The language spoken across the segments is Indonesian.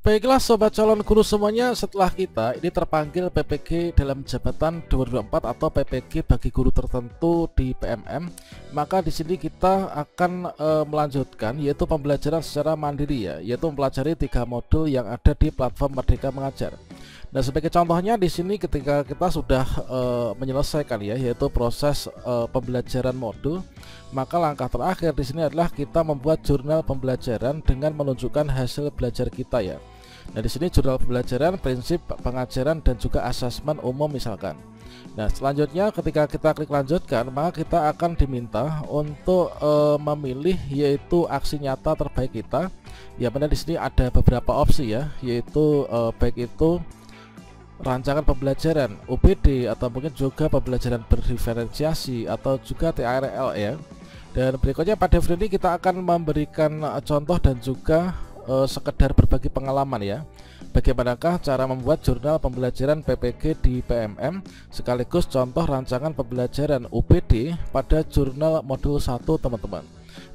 Baiklah sobat calon guru semuanya, setelah kita ini terpanggil PPG dalam jabatan 2024 atau PPG bagi guru tertentu di PMM, maka di sini kita akan melanjutkan yaitu pembelajaran secara mandiri ya, yaitu mempelajari 3 modul yang ada di platform Merdeka Mengajar. Nah, sebagai contohnya di sini ketika kita sudah menyelesaikan ya, yaitu proses pembelajaran modul, maka langkah terakhir di sini adalah kita membuat jurnal pembelajaran dengan menunjukkan hasil belajar kita ya. Nah, di sini jurnal pembelajaran, prinsip pengajaran dan juga asesmen umum misalkan. Nah, selanjutnya ketika kita klik lanjutkan, maka kita akan diminta untuk memilih yaitu aksi nyata terbaik kita. Ya, benar di sini ada beberapa opsi ya, yaitu baik itu rancangan pembelajaran UPD atau mungkin juga pembelajaran berdiferensiasi atau juga TARL ya. Dan berikutnya pada video ini kita akan memberikan contoh dan juga sekedar berbagi pengalaman ya, bagaimanakah cara membuat jurnal pembelajaran PPG di PMM sekaligus contoh rancangan pembelajaran UPD pada jurnal modul 1 teman-teman.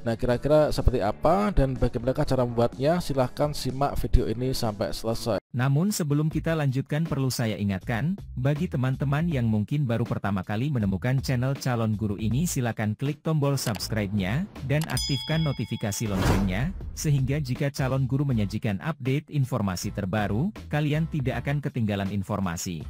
Nah, kira-kira seperti apa dan bagaimanakah cara membuatnya? Silahkan simak video ini sampai selesai. Namun sebelum kita lanjutkan, perlu saya ingatkan, bagi teman-teman yang mungkin baru pertama kali menemukan channel Calon Guru ini, silakan klik tombol subscribe-nya dan aktifkan notifikasi loncengnya, sehingga jika Calon Guru menyajikan update informasi terbaru, kalian tidak akan ketinggalan informasi.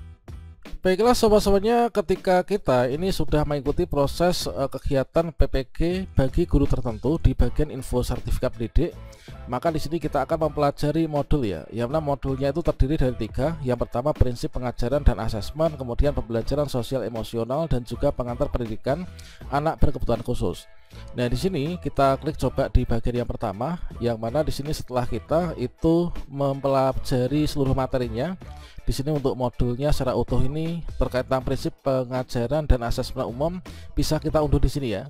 Baiklah sobat-sobatnya, ketika kita ini sudah mengikuti proses kegiatan PPG bagi guru tertentu di bagian info sertifikat pendidik, maka di sini kita akan mempelajari modul ya, yang mana modulnya itu terdiri dari 3. Yang pertama prinsip pengajaran dan asesmen, kemudian pembelajaran sosial emosional dan juga pengantar pendidikan anak berkebutuhan khusus. Nah, di sini kita klik coba di bagian yang pertama, yang mana di sini setelah kita itu mempelajari seluruh materinya. Di sini untuk modulnya secara utuh ini terkait tentang prinsip pengajaran dan asesmen umum bisa kita unduh di sini ya.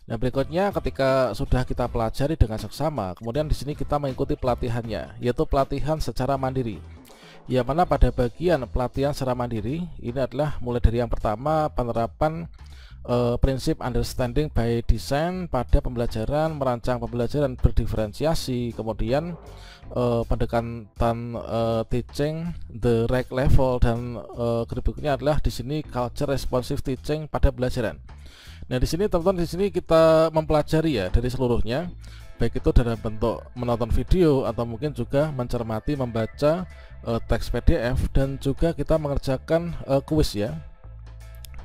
Nah, berikutnya ketika sudah kita pelajari dengan seksama, kemudian di sini kita mengikuti pelatihannya, yaitu pelatihan secara mandiri. Yang mana pada bagian pelatihan secara mandiri ini adalah mulai dari yang pertama penerapan prinsip understanding by design pada pembelajaran, merancang pembelajaran berdiferensiasi, kemudian pendekatan teaching the right level, dan berikutnya adalah di sini culture responsive teaching pada pembelajaran. Nah, di sini teman-teman, di sini kita mempelajari ya dari seluruhnya, baik itu dalam bentuk menonton video atau mungkin juga mencermati membaca teks PDF dan juga kita mengerjakan kuis ya.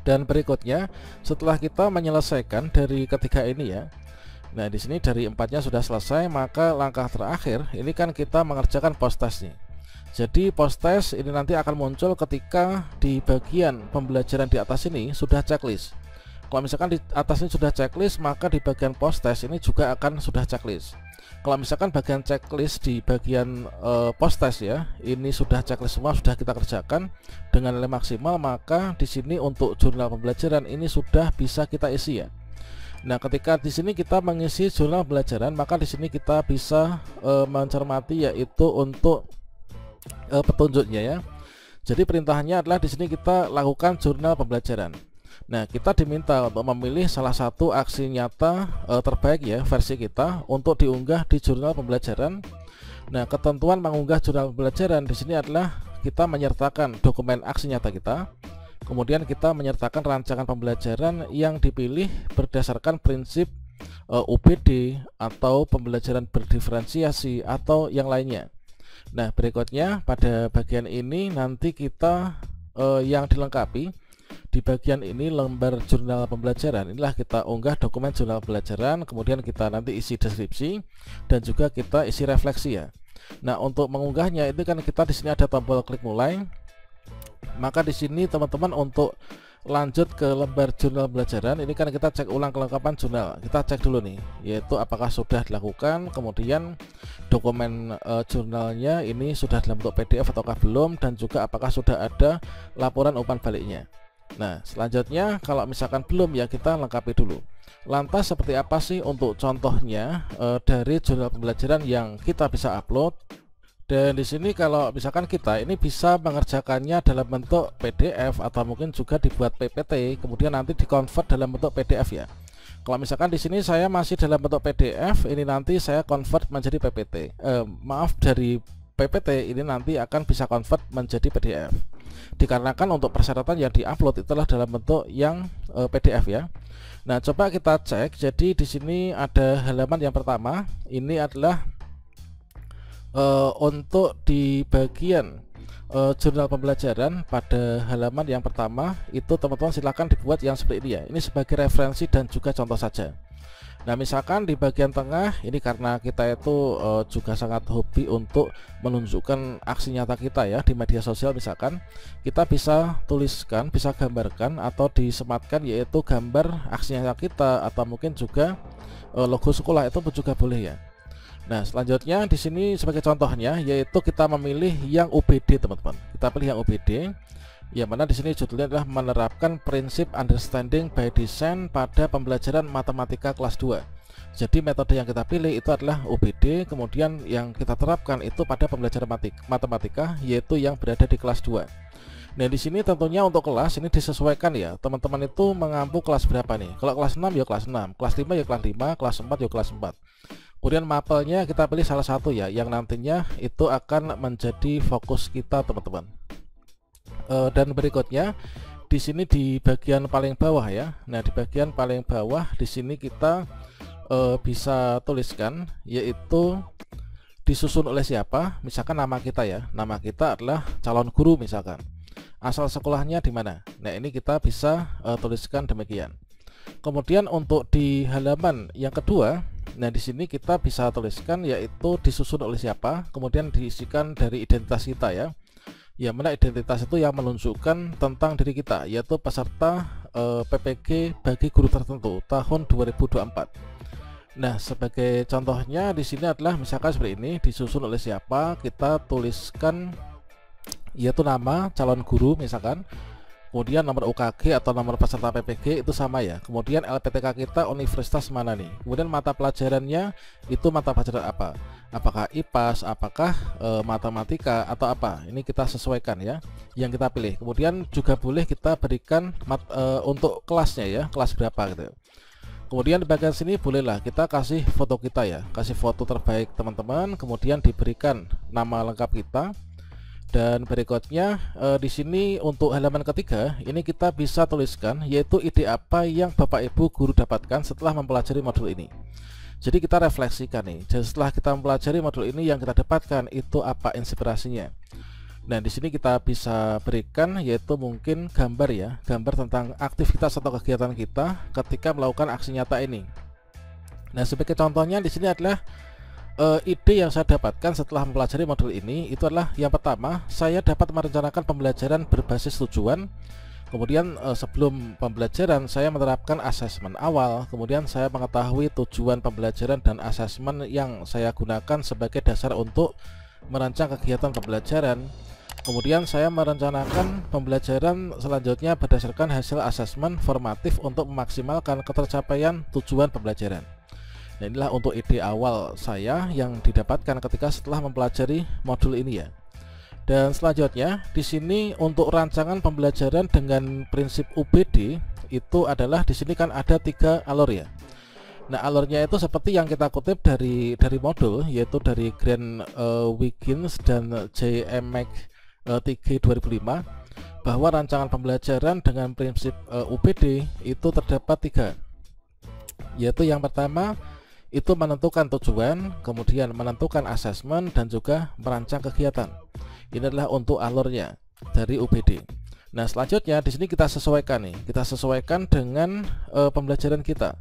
Dan berikutnya setelah kita menyelesaikan dari ketiga ini ya, nah di sini dari 4-nya sudah selesai, maka langkah terakhir ini kan kita mengerjakan post test nih. Jadi post test ini nanti akan muncul ketika di bagian pembelajaran di atas ini sudah checklist. Kalau misalkan di atas ini sudah checklist, maka di bagian post test ini juga akan sudah checklist. Kalau misalkan bagian checklist di bagian post test ya, ini sudah checklist semua, sudah kita kerjakan dengan nilai maksimal, maka di sini untuk jurnal pembelajaran ini sudah bisa kita isi ya. Nah, ketika di sini kita mengisi jurnal pembelajaran, maka di sini kita bisa mencermati yaitu untuk petunjuknya ya. Jadi perintahnya adalah di sini kita lakukan jurnal pembelajaran. Nah, kita diminta untuk memilih salah satu aksi nyata terbaik ya versi kita untuk diunggah di jurnal pembelajaran. Nah, ketentuan mengunggah jurnal pembelajaran di sini adalah kita menyertakan dokumen aksi nyata kita. Kemudian kita menyertakan rancangan pembelajaran yang dipilih berdasarkan prinsip UPD atau pembelajaran berdiferensiasi atau yang lainnya. Nah, berikutnya pada bagian ini nanti kita yang dilengkapi di bagian ini lembar jurnal pembelajaran. Inilah kita unggah dokumen jurnal pembelajaran, kemudian kita nanti isi deskripsi dan juga kita isi refleksi ya. Nah, untuk mengunggahnya itu kan kita di sini ada tombol klik mulai. Maka di sini teman-teman untuk lanjut ke lembar jurnal pembelajaran ini kan kita cek ulang kelengkapan jurnal. Kita cek dulu nih, yaitu apakah sudah dilakukan, kemudian dokumen jurnalnya ini sudah dalam bentuk PDF ataukah belum, dan juga apakah sudah ada laporan umpan baliknya. Nah, selanjutnya kalau misalkan belum ya kita lengkapi dulu. Lantas seperti apa sih untuk contohnya dari jurnal pembelajaran yang kita bisa upload? Dan di sini kalau misalkan kita ini bisa mengerjakannya dalam bentuk PDF atau mungkin juga dibuat PPT, kemudian nanti dikonvert dalam bentuk PDF ya. Kalau misalkan di sini saya masih dalam bentuk PDF, ini nanti saya convert menjadi PPT. Maaf, dari PPT ini nanti akan bisa convert menjadi PDF. Dikarenakan untuk persyaratan yang diupload itulah dalam bentuk yang PDF ya. Nah, coba kita cek. Jadi di sini ada halaman yang pertama. Ini adalah untuk di bagian jurnal pembelajaran. Pada halaman yang pertama itu teman-teman silakan dibuat yang seperti ini ya. Ini sebagai referensi dan juga contoh saja. Nah, misalkan di bagian tengah ini karena kita itu juga sangat hobi untuk menunjukkan aksi nyata kita ya di media sosial, misalkan kita bisa tuliskan, bisa gambarkan atau disematkan yaitu gambar aksi nyata kita, atau mungkin juga logo sekolah itu pun juga boleh ya. Nah, selanjutnya di sini sebagai contohnya yaitu kita memilih yang UBD teman-teman. Kita pilih yang UBD. Yang mana di sini judulnya adalah menerapkan prinsip understanding by design pada pembelajaran matematika kelas 2. Jadi metode yang kita pilih itu adalah UBD, kemudian yang kita terapkan itu pada pembelajaran matematika yaitu yang berada di kelas 2. Nah, di sini tentunya untuk kelas ini disesuaikan ya. Teman-teman itu mengampu kelas berapa nih? Kalau kelas 6 ya kelas 6, kelas 5 ya kelas 5, kelas 4 ya kelas 4. Kemudian mapelnya kita pilih salah satu ya, yang nantinya itu akan menjadi fokus kita teman-teman. Dan berikutnya di sini di bagian paling bawah ya. Nah, di bagian paling bawah di sini kita bisa tuliskan yaitu disusun oleh siapa. Misalkan nama kita ya. Nama kita adalah calon guru misalkan. Asal sekolahnya di mana. Nah, ini kita bisa tuliskan demikian. Kemudian untuk di halaman yang kedua, nah di sini kita bisa tuliskan yaitu disusun oleh siapa, kemudian diisikan dari identitas kita ya. Yang mana identitas itu yang menunjukkan tentang diri kita, yaitu peserta PPG bagi guru tertentu tahun 2024. Nah, sebagai contohnya di sini adalah misalkan seperti ini, disusun oleh siapa, kita tuliskan yaitu nama calon guru misalkan. Kemudian nomor UKG atau nomor peserta PPG itu sama ya. Kemudian LPTK kita universitas mana nih. Kemudian mata pelajarannya itu mata pelajaran apa. Apakah IPAS, apakah matematika atau apa. Ini kita sesuaikan ya yang kita pilih. Kemudian juga boleh kita berikan untuk kelasnya ya, kelas berapa gitu. Kemudian di bagian sini bolehlah kita kasih foto kita ya, kasih foto terbaik teman-teman. Kemudian diberikan nama lengkap kita. Dan berikutnya di sini untuk halaman ketiga ini kita bisa tuliskan yaitu ide apa yang Bapak Ibu guru dapatkan setelah mempelajari modul ini. Jadi kita refleksikan nih, setelah kita mempelajari modul ini yang kita dapatkan itu apa inspirasinya. Nah, di sini kita bisa berikan yaitu mungkin gambar ya, gambar tentang aktivitas atau kegiatan kita ketika melakukan aksi nyata ini. Nah, sebagai contohnya di sini adalah ide yang saya dapatkan setelah mempelajari modul ini itu adalah yang pertama, saya dapat merencanakan pembelajaran berbasis tujuan. Kemudian sebelum pembelajaran saya menerapkan asesmen awal. Kemudian saya mengetahui tujuan pembelajaran dan asesmen yang saya gunakan sebagai dasar untuk merancang kegiatan pembelajaran. Kemudian saya merencanakan pembelajaran selanjutnya berdasarkan hasil asesmen formatif untuk memaksimalkan ketercapaian tujuan pembelajaran. Nah, inilah untuk ide awal saya yang didapatkan ketika setelah mempelajari modul ini ya. Dan selanjutnya di sini untuk rancangan pembelajaran dengan prinsip UBD itu adalah di sini kan ada 3 alur ya. Nah, alurnya itu seperti yang kita kutip dari modul yaitu dari Grant Wiggins dan JMX 3 2005 bahwa rancangan pembelajaran dengan prinsip UBD itu terdapat 3. Yaitu yang pertama itu menentukan tujuan, kemudian menentukan asesmen dan juga merancang kegiatan. Ini adalah untuk alurnya dari UBD. Nah, selanjutnya di sini kita sesuaikan nih. Kita sesuaikan dengan pembelajaran kita.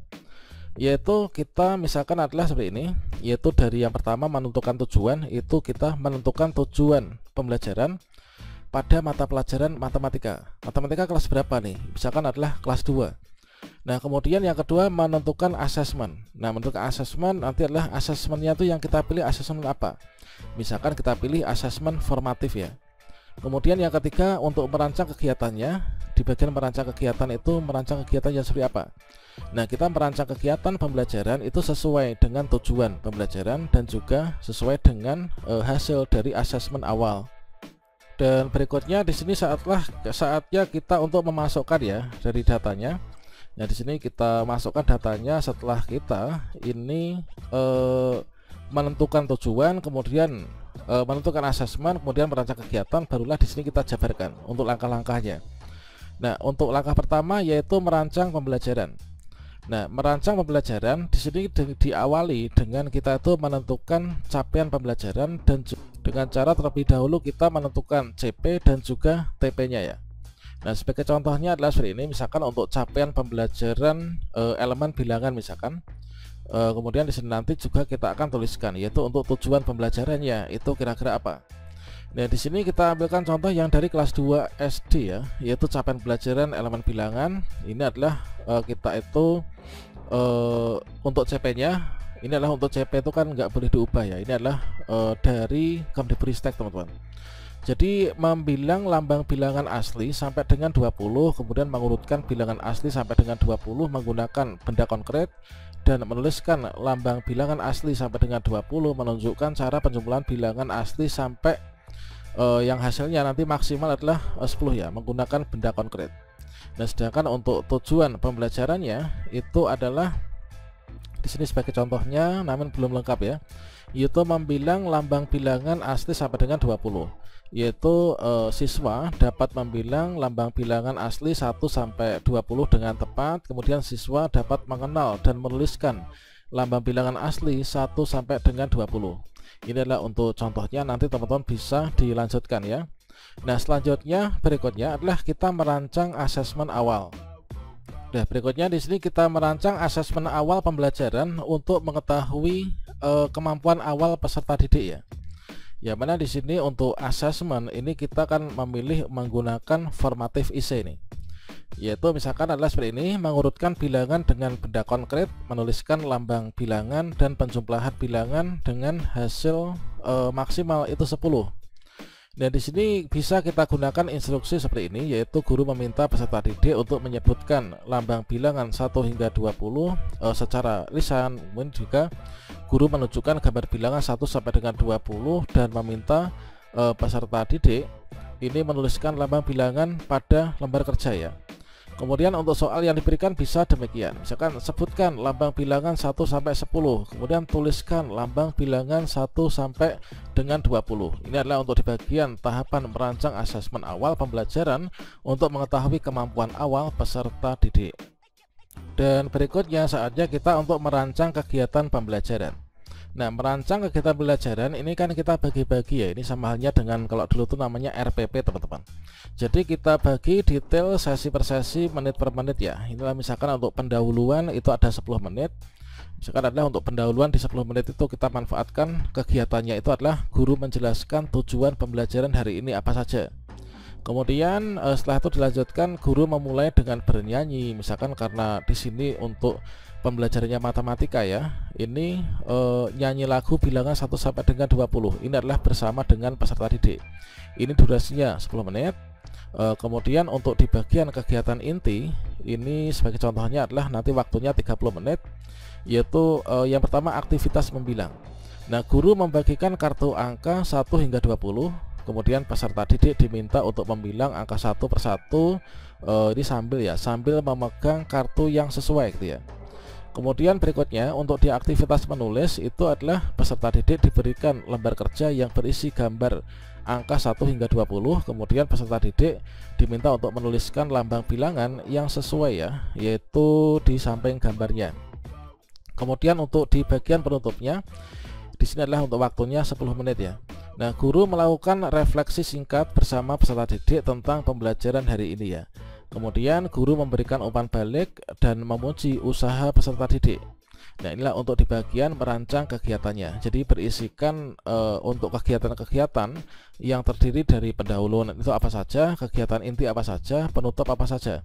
Yaitu kita misalkan adalah seperti ini, yaitu dari yang pertama menentukan tujuan, itu kita menentukan tujuan pembelajaran pada mata pelajaran matematika. Matematika kelas berapa nih? Misalkan adalah kelas 2. Nah, kemudian yang kedua menentukan asesmen. Nah, menentukan asesmen nanti adalah asesmennya itu yang kita pilih asesmen apa. Misalkan kita pilih asesmen formatif ya. Kemudian yang ketiga untuk merancang kegiatannya. Di bagian merancang kegiatan itu merancang kegiatan yang seperti apa. Nah, kita merancang kegiatan pembelajaran itu sesuai dengan tujuan pembelajaran dan juga sesuai dengan hasil dari asesmen awal. Dan berikutnya di sini saatnya kita untuk memasukkan ya dari datanya. Nah, di sini kita masukkan datanya setelah kita ini menentukan tujuan, kemudian menentukan asesmen, kemudian merancang kegiatan, barulah di sini kita jabarkan untuk langkah-langkahnya. Nah, untuk langkah pertama yaitu merancang pembelajaran. Nah, merancang pembelajaran di sini diawali dengan kita itu menentukan capaian pembelajaran dan dengan cara terlebih dahulu kita menentukan CP dan juga TP-nya ya. Nah, sebagai contohnya adalah seperti ini, misalkan untuk capaian pembelajaran elemen bilangan misalkan. Kemudian di sini nanti juga kita akan tuliskan yaitu untuk tujuan pembelajarannya itu kira-kira apa. Nah, di sini kita ambilkan contoh yang dari kelas 2 SD ya, yaitu capaian pelajaran elemen bilangan. Ini adalah kita itu untuk CP-nya, ini adalah untuk CP itu kan nggak boleh diubah ya. Ini adalah dari Kemdikbudristek teman-teman. Jadi membilang lambang bilangan asli sampai dengan 20, kemudian mengurutkan bilangan asli sampai dengan 20 menggunakan benda konkret, dan menuliskan lambang bilangan asli sampai dengan 20 menunjukkan cara penjumlahan bilangan asli sampai yang hasilnya nanti maksimal adalah 10 ya, menggunakan benda konkret. Nah, sedangkan untuk tujuan pembelajarannya itu adalah di sini sebagai contohnya, namun belum lengkap ya, yaitu membilang lambang bilangan asli sampai dengan 20, yaitu siswa dapat membilang lambang bilangan asli 1 sampai 20 dengan tepat. Kemudian siswa dapat mengenal dan menuliskan lambang bilangan asli 1 sampai dengan 20. Ini adalah untuk contohnya, nanti teman-teman bisa dilanjutkan ya. Nah, selanjutnya berikutnya adalah kita merancang asesmen awal. Nah, berikutnya di sini kita merancang asesmen awal pembelajaran untuk mengetahui kemampuan awal peserta didik ya. Ya, mana di sini untuk asesmen ini kita akan memilih menggunakan formatif IC ini. Yaitu misalkan adalah seperti ini, mengurutkan bilangan dengan benda konkret, menuliskan lambang bilangan dan penjumlahan bilangan dengan hasil maksimal itu 10. Dan di sini bisa kita gunakan instruksi seperti ini, yaitu guru meminta peserta didik untuk menyebutkan lambang bilangan 1 hingga 20 secara lisan. Kemudian juga guru menunjukkan gambar bilangan 1 sampai dengan 20 dan meminta peserta didik ini menuliskan lambang bilangan pada lembar kerja ya. Kemudian untuk soal yang diberikan bisa demikian, misalkan sebutkan lambang bilangan 1 sampai 10, kemudian tuliskan lambang bilangan 1 sampai dengan 20. Ini adalah untuk di bagian tahapan merancang asesmen awal pembelajaran untuk mengetahui kemampuan awal peserta didik. Dan berikutnya saatnya kita untuk merancang kegiatan pembelajaran. Nah, merancang kegiatan pembelajaran ini kan kita bagi-bagi ya. Ini sama halnya dengan kalau dulu tuh namanya RPP teman-teman. Jadi kita bagi detail sesi per sesi, menit per menit ya. Inilah misalkan untuk pendahuluan itu ada 10 menit. Misalkan adalah untuk pendahuluan di 10 menit itu kita manfaatkan kegiatannya itu adalah guru menjelaskan tujuan pembelajaran hari ini apa saja. Kemudian setelah itu dilanjutkan guru memulai dengan bernyanyi, misalkan karena di sini untuk pembelajarannya matematika ya. Ini nyanyi lagu bilangan 1 sampai dengan 20. Ini adalah bersama dengan peserta didik. Ini durasinya 10 menit. Kemudian untuk di bagian kegiatan inti, ini sebagai contohnya adalah nanti waktunya 30 menit, yaitu yang pertama aktivitas membilang. Nah, guru membagikan kartu angka 1 hingga 20. Kemudian peserta didik diminta untuk membilang angka 1 per 1 ini sambil memegang kartu yang sesuai gitu ya. Kemudian berikutnya untuk di aktivitas menulis itu adalah peserta didik diberikan lembar kerja yang berisi gambar angka 1 hingga 20. Kemudian peserta didik diminta untuk menuliskan lambang bilangan yang sesuai ya, yaitu di samping gambarnya. Kemudian untuk di bagian penutupnya di sini adalah untuk waktunya 10 menit ya. Nah, guru melakukan refleksi singkat bersama peserta didik tentang pembelajaran hari ini ya. Kemudian guru memberikan umpan balik dan memuji usaha peserta didik. Nah, inilah untuk di bagian merancang kegiatannya. Jadi berisikan untuk kegiatan-kegiatan yang terdiri dari pendahuluan itu apa saja, kegiatan inti apa saja, penutup apa saja.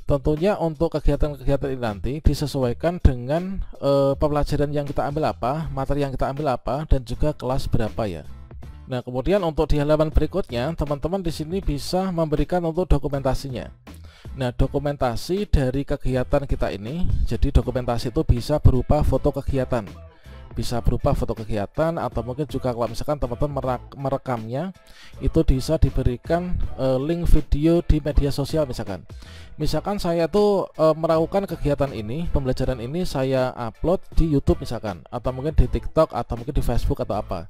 Tentunya untuk kegiatan-kegiatan ini nanti disesuaikan dengan pembelajaran yang kita ambil apa, materi yang kita ambil apa, dan juga kelas berapa ya. Nah, kemudian untuk di halaman berikutnya, teman-teman di sini bisa memberikan untuk dokumentasinya. Nah, dokumentasi dari kegiatan kita ini, jadi dokumentasi itu bisa berupa foto kegiatan. bisa berupa foto kegiatan, atau mungkin juga kalau misalkan teman-teman merekamnya itu bisa diberikan link video di media sosial. Misalkan saya tuh melakukan kegiatan ini, pembelajaran ini saya upload di YouTube misalkan, atau mungkin di TikTok, atau mungkin di Facebook atau apa,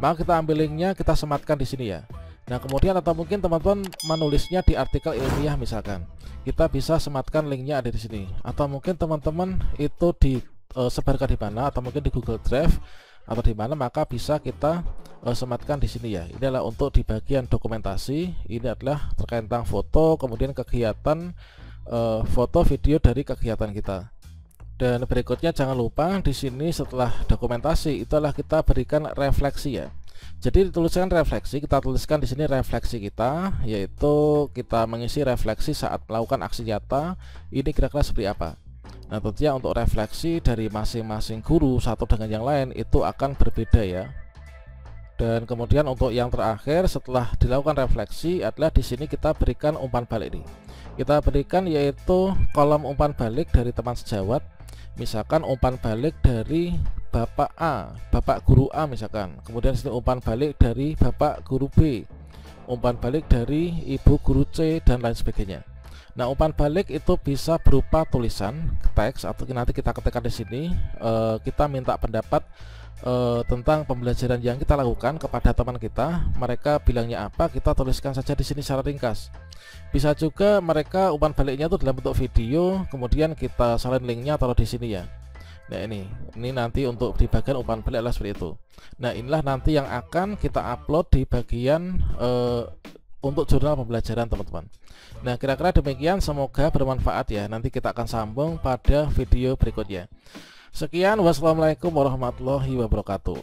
maka kita ambil linknya, kita sematkan di sini ya. Nah kemudian atau mungkin teman-teman menulisnya di artikel ilmiah misalkan, kita bisa sematkan linknya ada di sini. Atau mungkin teman-teman itu disebarkan di mana, atau mungkin di Google Drive atau di mana, maka bisa kita sematkan di sini ya. Ini adalah untuk di bagian dokumentasi. Ini adalah terkait tentang foto, kemudian kegiatan, foto video dari kegiatan kita. Dan berikutnya jangan lupa di sini setelah dokumentasi itulah kita berikan refleksi ya. Jadi dituliskan refleksi, kita tuliskan di sini refleksi kita, yaitu kita mengisi refleksi saat melakukan aksi nyata. Ini kira-kira seperti apa. Nah tentunya untuk refleksi dari masing-masing guru satu dengan yang lain itu akan berbeda ya. Dan kemudian untuk yang terakhir setelah dilakukan refleksi adalah di sini kita berikan umpan balik nih. Kita berikan yaitu kolom umpan balik dari teman sejawat. Misalkan umpan balik dari Bapak A, Bapak Guru A misalkan. Kemudian sini umpan balik dari Bapak Guru B, umpan balik dari Ibu Guru C, dan lain sebagainya. Nah, umpan balik itu bisa berupa tulisan, teks, atau nanti kita ketikkan di sini. Kita minta pendapat tentang pembelajaran yang kita lakukan kepada teman kita. Mereka bilangnya apa, kita tuliskan saja di sini secara ringkas. Bisa juga mereka umpan baliknya itu dalam bentuk video, kemudian kita salin linknya taruh di sini ya. Nah ini nanti untuk di bagian umpan balik adalah seperti itu. Nah inilah nanti yang akan kita upload di bagian untuk jurnal pembelajaran teman-teman. Nah kira-kira demikian, semoga bermanfaat ya. Nanti kita akan sambung pada video berikutnya. Sekian, wassalamualaikum warahmatullahi wabarakatuh.